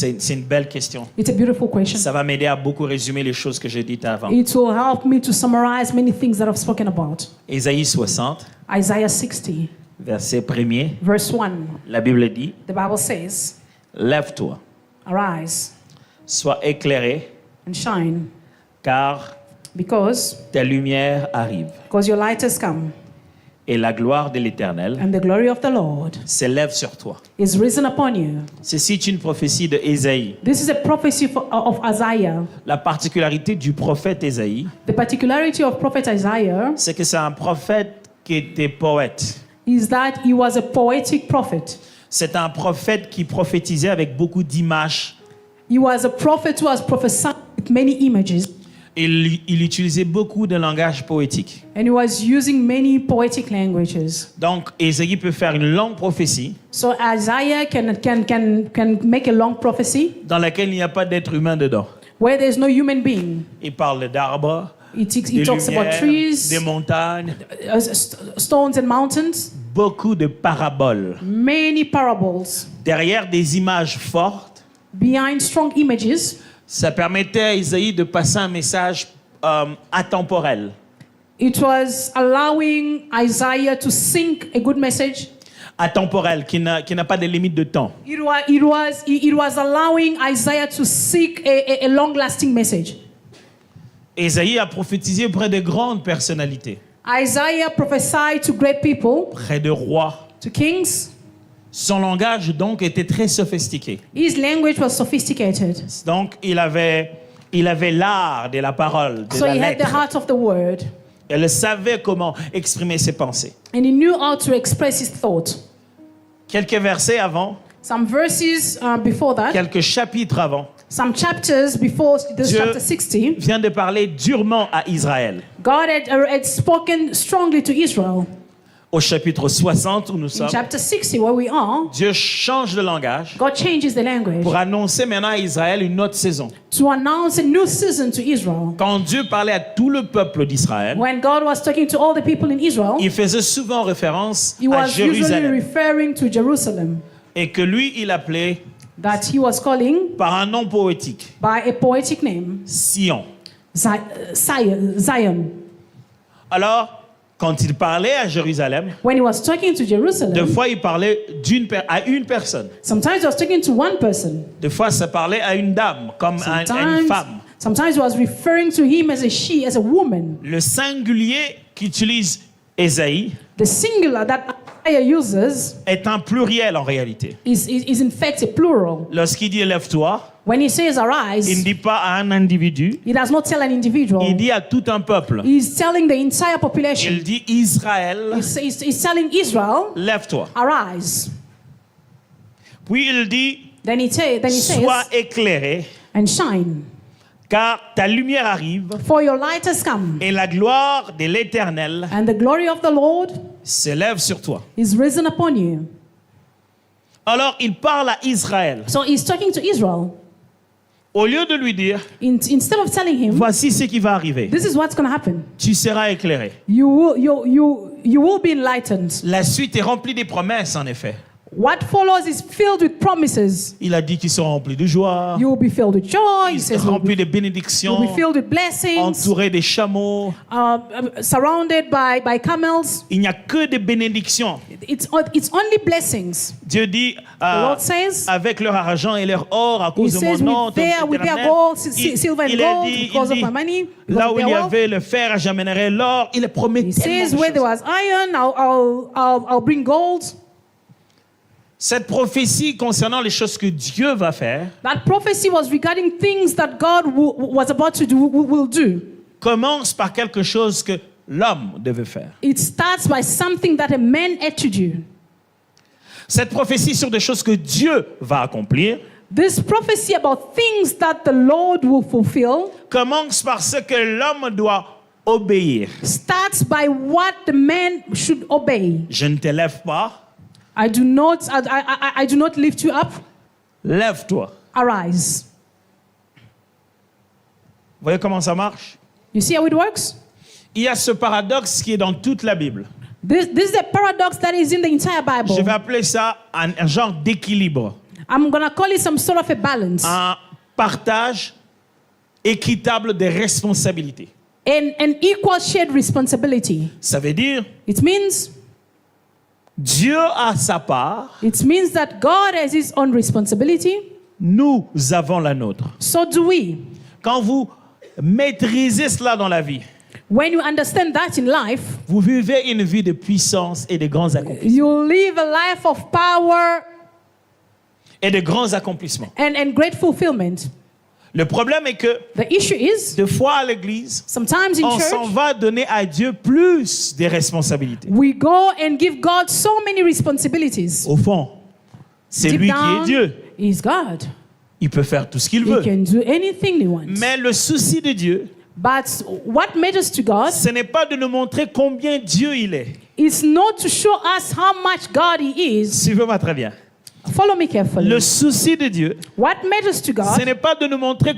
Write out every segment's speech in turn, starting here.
C'est une belle question. It's a beautiful question. Ça va m'aider à beaucoup résumer les choses que j'ai dites avant. It will help me to summarize many things that I've spoken about. Ésaïe 60, Isaiah 60, verset 1er, verse 1. la Bible dit, The Bible says, lève-toi, arise sois éclairé, and shine, car because ta lumière arrive. your light has come, Et la gloire de l'Éternel and the glory of the Lord s'élève sur toi. is risen upon you. Ceci est une prophétie de Ésaïe. This is a prophecy of Isaiah. La particularité du prophète Ésaïe, The particularity of prophet Isaiah c'est que c'est un prophète qui était poète. is that he was a poetic prophet. C'est un prophète qui prophétisait avec beaucoup d'images. He was a prophet who was prophesying with many images, Il utilisait beaucoup de langage poétique. and he was using many poetic languages. Donc, Ésaïe peut faire une longue prophétie So Isaiah can make a long prophecy dans laquelle il n'y a pas d'être humain dedans. where there's no human being. Il parle d'arbres, He des talks about lumières, trees, des montagnes, stones and mountains, beaucoup de paraboles. many parables. Derrière des images fortes, Behind strong images, ça permettait à Ésaïe de passer un message atemporel. it was allowing Isaiah to sing a good message. Atemporel, qui n'a pas de limite de temps. It was allowing Isaiah to seek a long-lasting message. Ésaïe a prophétisé auprès de grandes personnalités, Isaiah prophesied to great people, près de rois. to kings. Son langage, donc, était très sophistiqué. His language was sophisticated. Donc, il avait l'art de la parole, de So la he had the lettre. heart of the word, Elle savait comment exprimer ses pensées. and he knew how to express his thought. Quelques versets avant, Some verses before that, quelques chapitres avant, some chapters before this Dieu chapter 60, vient de parler durement à Israël. God had spoken strongly to Israel. Au chapitre 60 où nous In sommes, chapter 60, where we are, Dieu change de langage God changes the language pour annoncer maintenant à Israël une autre saison. to announce a new season to Israel. Quand Dieu parlait à tout le peuple d'Israël, When God was talking to all the people in Israel, il faisait souvent référence he à was usually Jérusalem referring to Jerusalem, et que lui, il appelait that he was calling par un nom poétique, by a poetic name, Sion. Zion. Alors, quand il parlait à Jérusalem, When he was talking to des Jerusalem, fois, il parlait à une personne. sometimes he was talking to one person. Des fois, ça parlait à une dame, comme à une femme. Sometimes he was referring to him as a she, as a woman. Le singulier qu'utilise Ésaïe The singular that Isaiah uses est un pluriel en réalité. is in fact a plural. Lorsqu'il dit lève-toi, When he says il ne arise, dit pas à un individu, he does not tell an individual. il dit à tout un peuple. He's telling the entire population. Il dit Israël, He's telling Israel, lève-toi. arise. Puis il dit, Then he sois says, éclairé, and shine, car ta lumière arrive for your light has come, et la gloire de l'Éternel and the glory of the Lord s'élève sur toi. is risen upon you. Alors il parle à Israël. So he's talking to Israel. Au lieu de lui dire, Instead of telling him, voici ce qui va arriver, this is what's going to happen, tu seras éclairé. you will be enlightened. La suite est remplie des promesses, en effet. What follows is filled with promises. Il a dit qu'ils sont remplis de joie, You will be filled with joy. He ils says sont remplis de bénédictions, you'll be filled with blessings, entourés des chameaux. surrounded by camels. Il n'y a que des bénédictions. It's only blessings. Dieu dit, The Lord says, avec leur argent et leur or, à cause He de mon says, nom, with their gold, silver and il a gold, dit, because of my money, because là of où their il y wealth. avait le fer, j'amènerai l'or. Il promet He tellement says, de where there choses. was iron, I'll bring gold. Cette prophétie concernant les choses que Dieu va faire That prophecy was regarding things that God was about to do, will do. commence par quelque chose que l'homme devait faire. It starts by something that a man had to do. Cette prophétie sur des choses que Dieu va accomplir This prophecy about things that the Lord will fulfill commence par ce que l'homme doit obéir. starts by what the man should obey. Je ne t'élève pas, I do not lift you up. lève-toi. Arise. Vous voyez comment ça marche? You see how it works? Il y a ce paradoxe qui est dans toute la Bible. This is a paradox that is in the entire Bible. Je vais appeler ça un genre d'équilibre. I'm going to call it some sort of a balance. Un partage équitable des responsabilités. An equal shared responsibility. Ça veut dire, It means Dieu a sa part, that God has his own responsibility. nous avons la nôtre. So do we. Quand vous maîtrisez cela dans la vie, When you understand that in life, vous vivez une vie de puissance et de grands accomplissements. you live a life of power Et de grands accomplissements. and great fulfillment. Le problème est que, The issue is, des fois à l'église, sometimes in on s'en church, va donner à Dieu plus de responsabilités. we go and give God so many responsibilities. Au fond, c'est Deep lui down, qui est Dieu. He's God. Il peut faire tout ce qu'il He veut. can do anything he wants. Mais le souci de Dieu, But what matters to God ce n'est pas de nous montrer combien Dieu il est. is not to show us how much God he is. Suivez-moi très bien. Follow me carefully. Le souci de Dieu, What matters to ce God n'est pas de nous montrer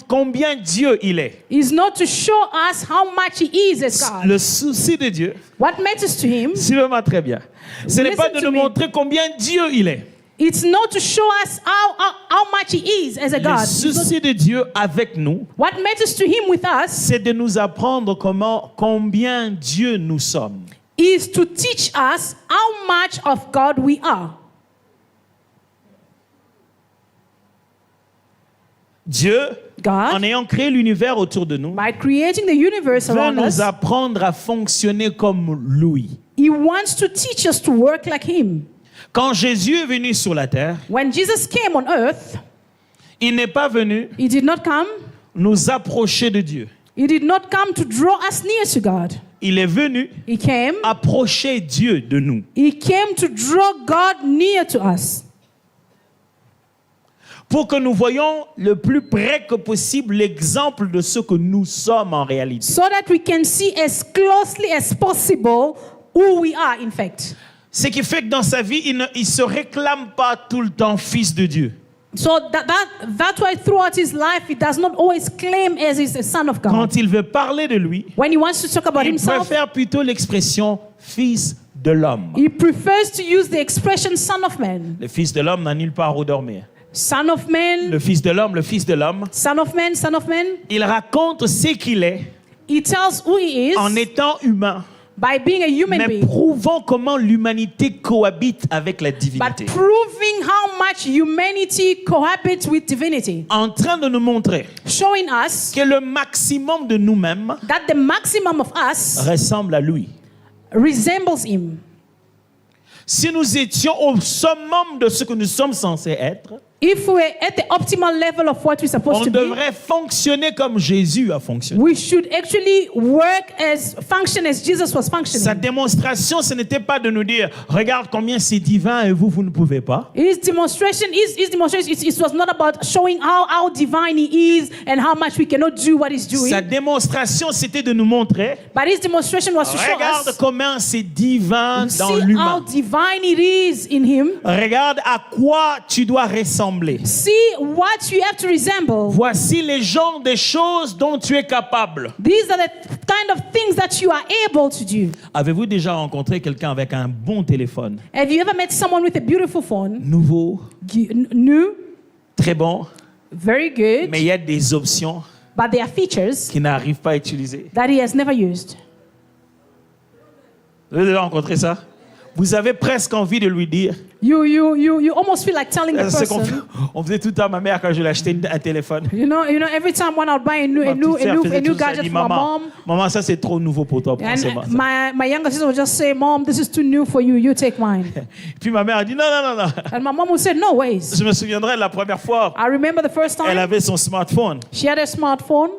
combien Dieu il est. is not to show us how much he is as God. Le souci de Dieu, What matters to him, suivez-moi très bien. Ce n'est pas de Listen to nous me. montrer combien Dieu il est. it's not to show us how much he is as a Le God. souci de Dieu avec nous, What matters to him with us c'est de nous apprendre combien Dieu nous sommes. is to teach us how much of God we are. Dieu, God, en ayant créé l'univers autour de nous, by creating the universe veut around us, nous apprendre à fonctionner comme lui. he wants to teach us to work like him. Quand Jésus est venu sur la terre, When Jesus came on earth, il n'est pas venu he did not come. nous approcher de Dieu. He did not come to draw us near to God. Il est venu He came. approcher Dieu de nous. He came to draw God near to us. Pour que nous voyions le plus près que possible l'exemple de ce que nous sommes en réalité. So that we can see as closely as possible who we are, in fact. Ce qui fait que dans sa vie, il ne se réclame pas tout le temps fils de Dieu. So that's why throughout his life, he does not always claim as he's a son of God. Quand il veut parler de lui, When he wants to talk about il himself, préfère plutôt l'expression fils de l'homme. he prefers to use the expression son of man. Le fils de l'homme n'a nulle part où dormir. Son of man, Le fils de l'homme, son of man, son of man. il raconte ce qu'il est He tells who he is en étant humain, by being a human mais being, prouvant comment l'humanité cohabite avec la but divinité. proving how much humanity cohabits with divinity. En train de nous montrer Showing us que le maximum de nous-mêmes that the maximum of us ressemble à lui. resembles him. Si nous étions au summum de ce que nous sommes censés être, If we're at the optimal level of what we're supposed on to be, devrait fonctionner comme Jésus a fonctionné. we should actually function as Jesus was Sa functioning. démonstration, ce n'était pas de nous dire, regarde combien c'est divin et vous ne pouvez pas. His demonstration, it was not about showing how divine he is and how much we cannot do what he's doing. Sa démonstration, c'était de nous montrer, But his demonstration was to show regarde us, comment c'est divin dans see how l'humain. divine it is in him. Regarde à quoi tu dois ressembler. See what you have to resemble. Voici les genres de choses dont tu es capable. These are the kind of things that you are able to do. Avez-vous déjà rencontré quelqu'un avec un bon téléphone? Have you ever met someone with a beautiful phone? Nouveau, New, très bon, very good, mais il y a des options but there are features qu'il n'arrive pas à utiliser. that he has never used. Vous avez déjà rencontré ça? Vous avez presque envie de lui dire. You almost feel like telling the C'est qu'on person. on faisait tout le temps à ma mère quand je lui achetais un téléphone. You know, every time when I would buy a Ma petite sœur faisait new tout ça, elle gadget dit, for my maman, mom, maman, ça c'est trop nouveau pour toi, prends-moi and ça. my younger sister would just say, "Mom, this is too new for you. You take mine." Puis ma mère a dit non, non, non, non. And my mom would say, "No ways." Je me souviendrai la première fois, I remember the first elle time avait son smartphone. she had a smartphone.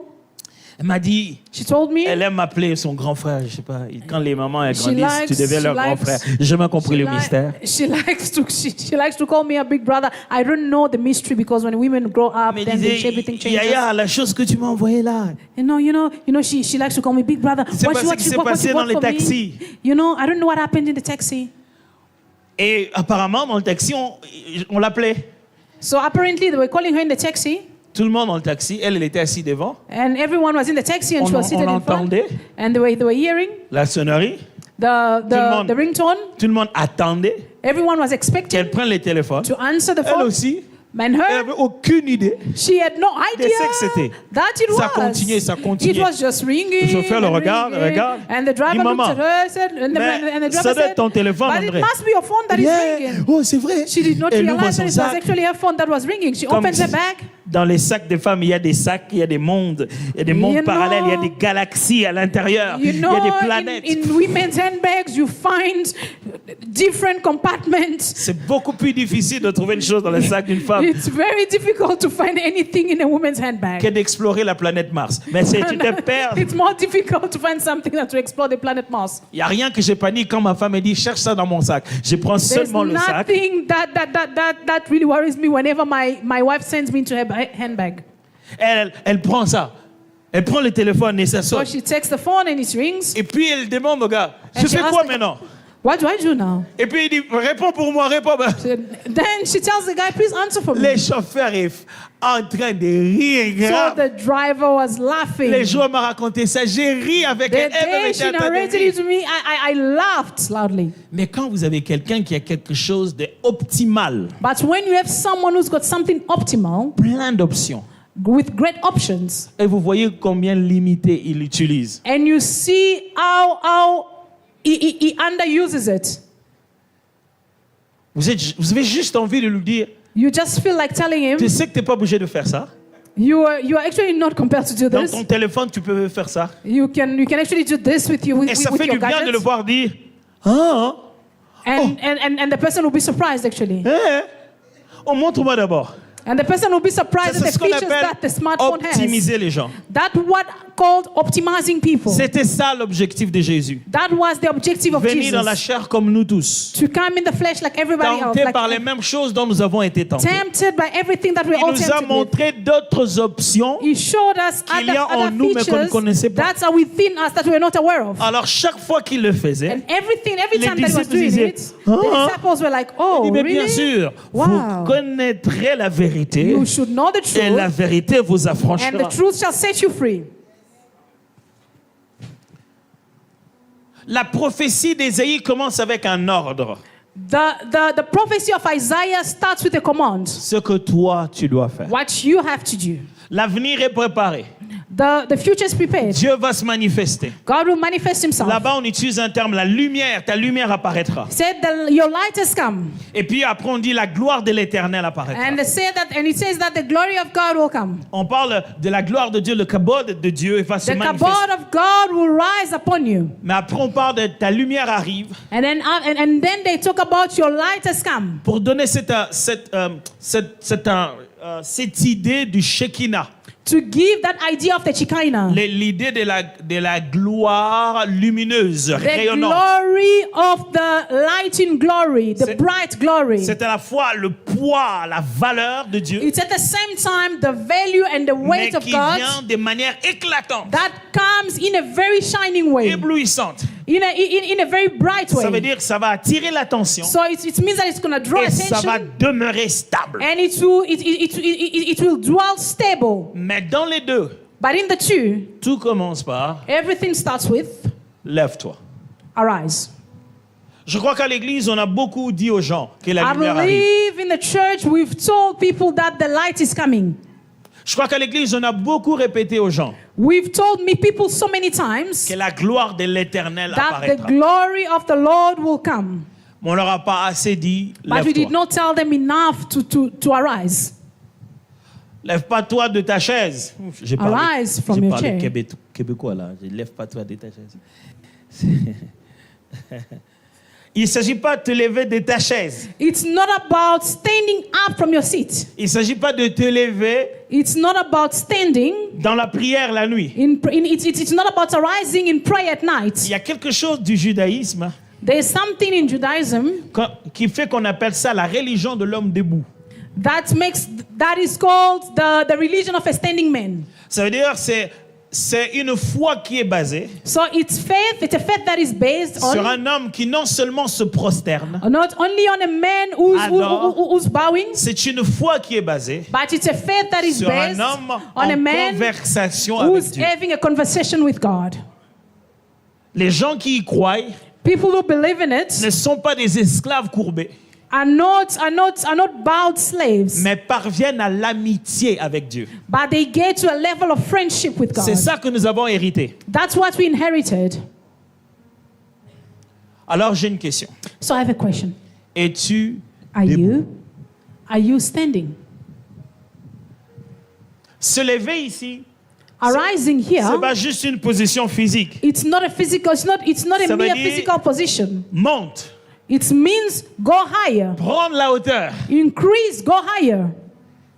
Elle m'a dit, She told me elle aime m'appeler son grand frère, je sais pas. Quand les mamans elles She grandissent, likes- tu deviens leur she grand likes- frère. J'ai jamais compris le mystère. she likes to call me a big brother. I don't know the mystery because when women grow up, Mais then disait, everything changes. Yaya, la chose que tu m'as envoyée là. You know, she likes to call me big brother. C'est pas ce qui s'est passé dans les bought for me? taxis. You know, I don't know what happened in the taxi. Et apparemment, dans le taxi, on l'appelait. So apparently they were calling her in the taxi, Tout le monde dans le taxi, elle était assise devant. and everyone was in the taxi, and On she was seated in front, entendait and they were hearing la sonnerie. the ringtone. Tout le monde attendait Everyone was expecting qu'elle prenne le téléphone. to answer the Elle phone. aussi, And elle her, n'avait aucune idée. she had no idea ce que c'était. that it Ça was. continuait, ça continuait. It was just ringing. Le chauffeur le and regarde, ringing. regarde. And the driver Dit, looked Maman, at her, said, and the mais driver ça doit être said, ton téléphone, but it André. must be your phone that is ringing. Oh, c'est vrai. She did not Elle ouvre realize son that it was sac. actually her phone that was ringing. She Comme opens her bag. dans les sacs des femmes, il y a des sacs, il y a des mondes, il y a des mondes You parallèles, il y a know- des galaxies à l'intérieur, You il y a know, des planètes. in women's handbags, you find different compartments. C'est beaucoup plus difficile de trouver une chose dans le sac d'une femme It's very difficult to find anything in a woman's handbag. que d'explorer la planète Mars. Mais tu te perds. It's more difficult to find something than to explore the planet Mars. Il n'y a rien que j'ai panique quand ma femme me dit cherche ça dans mon sac. Je prends There's seulement le sac. nothing that really worries me whenever my wife sends me into her handbag. Elle prend ça. Elle prend le téléphone et ça So sonne. she takes the phone and it rings. Et puis elle demande au gars, And je she fais asks quoi the- maintenant? What do I do now? Et puis il dit, réponds pour moi, réponds. Then she tells the guy, please answer for me. Les chauffeurs sont en train de rire So grave. the driver was laughing. Les jours m'a raconté ça, j'ai ri avec The elle. Elle day même she était en train de narrated rire. it to me, I laughed loudly. Mais quand vous avez quelqu'un qui a quelque chose d'optimal, But when you have someone who's got something optimal plein d'options, with great options, et vous voyez combien limité il utilise. and you see how he underuses it, Vous avez juste envie de lui dire, you just feel like telling him, tu sais que tu n'es pas obligé de faire ça. you are actually not compelled to do Dans this. ton téléphone, tu peux faire ça. You can actually do this with you with, Et ça with fait your du bien de le gadgets. voir dire, ah, And the person will be surprised actually. oh, montre-moi d'abord. And the person will be Ça, surprised at c'est the ce qu'on features appelle that the smartphone has. optimiser les gens. That's what called optimizing people. C'était ça l'objectif de Jésus. That was the objective of Venir dans la Jesus. chair comme nous tous. To come in the flesh like everybody else. Tenté Like, par les mêmes choses dont nous avons été tentés. tempted by everything that we Il all nous a tempted with. montré d'autres options. He showed us qu'il y a en other nous, mais qu'on ne features connaissait pas. that are within us that we are not aware of. Alors chaque fois qu'il le faisait, And every Les time that he was disciples doing disaient, it, Ah, the disciples were like, il oh, dit, mais bien really? sûr, Wow. vous connaîtrez la vérité You should know the et la truth, vérité vous and affranchira. the truth shall set you free. La prophétie d'Ésaïe commence avec un ordre. The prophecy of Isaiah starts with a command. Ce que toi, tu dois faire. What you have to do. L'avenir est préparé. The future is prepared. Dieu va se manifester. God will manifest himself. Là-bas, on utilise un terme, la lumière. Ta lumière apparaîtra. Said that your light has come. Et puis après, on dit la gloire de l'Éternel apparaîtra. And it says that the glory of God will come. On parle de la gloire de Dieu, le kabod de Dieu, il va se The manifester. kabod of God will rise upon you. Mais après, on parle de ta lumière arrive And then they talk about your light has come. pour donner cette idée du Shekinah. To give that idea of the Shekinah. L'idée de la gloire lumineuse, The rayonnante. glory of the light in glory, the C'est- bright glory. C'est à la fois le poids, la valeur de Dieu, It's at the same time the value and the mais weight of qui God vient de manière éclatante, that comes in a very shining way, éblouissante. in a very bright Ça veut way. dire que ça va attirer l'attention So it means that it's going to draw et ça va attention demeurer stable. and it will dwell stable. Mais dans les deux, But in the two, tout commence par everything starts with lève-toi. arise. Je crois qu'à l'église, on a beaucoup dit aux gens que la I lumière arrive. believe in the church we've told people that the light is coming. Je crois qu'à l'église, on a beaucoup répété aux gens We've told people so many times que la gloire de l'Éternel that the apparaîtra. glory of the Lord will come. Mais on leur a pas assez dit, But we did lève-toi. not tell them enough to arise. Lève-pas-toi de ta chaise. J'ai Arise from j'ai your parlé chair. québécois là. Lève-pas-toi de ta chaise. Il ne s'agit pas de te lever de ta chaise. It's not about standing up from your seat. Il ne s'agit pas de te lever It's not about standing. dans la prière la nuit. It's not about arising in prayer at Il night. y a quelque chose du judaïsme There's something in Judaism qui fait qu'on appelle ça la religion de l'homme debout. that is called the religion of a standing man. Ça veut dire c'est une foi qui est basée So it's a faith that is based sur on un homme qui non seulement se prosterne, not only on a man who's bowing, c'est une foi qui est basée but it's a faith that is sur un based homme on a en man conversation avec who's Dieu. having a conversation with God. Les gens qui y croient People who believe in it ne sont pas des esclaves courbés, are not bowed slaves, mais parviennent à l'amitié avec Dieu. but they get to a level of friendship with God. C'est ça que nous avons hérité. That's what we inherited. Alors j'ai une question. So I have a question. Es-tu Are debout? you standing? Se lever ici, Arising c'est here, pas juste une position physique. it's not a physical, it's not Ça a veut mere dire- physical position. Monte, It means go higher. prendre la hauteur. Increase, go higher.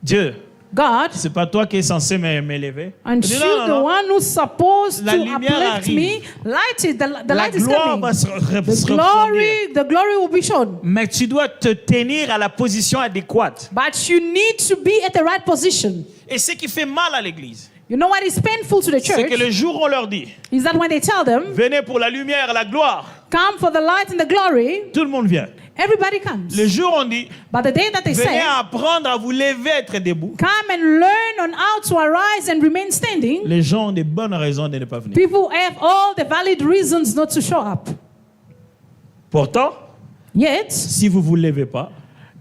Dieu, God, c'est pas toi qui es censé m'élever. and Je dis, you, non, the non, non. one who's supposed La to lumière uplift me, light it, the La light is gloire coming. va se The refonder. glory will be shown. Mais tu dois te tenir à la position adéquate. But you need to be at the right position. Et ce qui fait mal à l'église, You know what is painful to the c'est que church? le jour où on leur dit, Is that when they tell them, venez pour la lumière, la gloire, come for the light and the glory, tout le monde vient. everybody comes. Le jour où on dit, But the day that they venez say, apprendre à vous lever, être debout, come and learn on how to arise and remain standing, les gens ont des bonnes raisons de ne pas venir. people have all the valid reasons not to show up. Pourtant, Yet, si vous ne vous levez pas,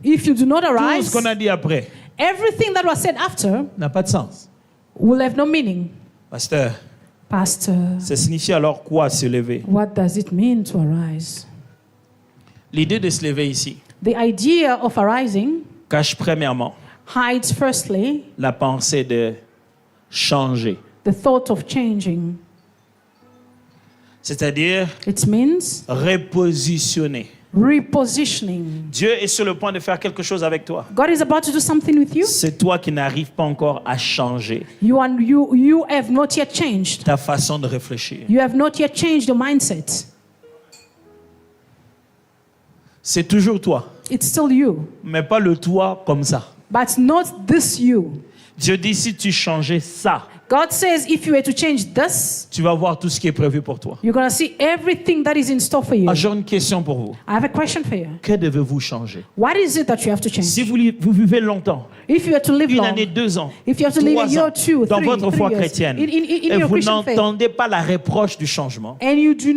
if you do not tout ce arise, qu'on a dit après everything that was said after n'a pas de sens. will have no meaning. Pasteur, Pastor, ça signifie alors quoi se lever? what does it mean to arise? L'idée de se lever ici The idea of arising cache premièrement hides firstly la pensée de changer. the thought of changing. C'est-à-dire It means repositionner. repositioning. Dieu est sur le point de faire quelque chose avec toi. God is about to do something with you. C'est toi qui n'arrives pas encore à changer You have not yet changed. ta façon de réfléchir. You have not yet changed your mindset. C'est toujours toi, It's still you, mais pas le toi comme ça. but not this you. Dieu dit si tu changeais ça, God says if you were to change this, tu vas voir tout ce qui est prévu pour toi. you're going to see everything that is in store for you. Ah, j'ai une question pour vous. I have a question for you. Que devez-vous changer? What is it that you have to change? Si vous vivez longtemps, If you are to live une long, année, 2 ans, if you have to live a 3 year ans, or two, dans three votre foi years, chrétienne, in et your vous Christian faith, n'entendez pas la reproche du changement, and you do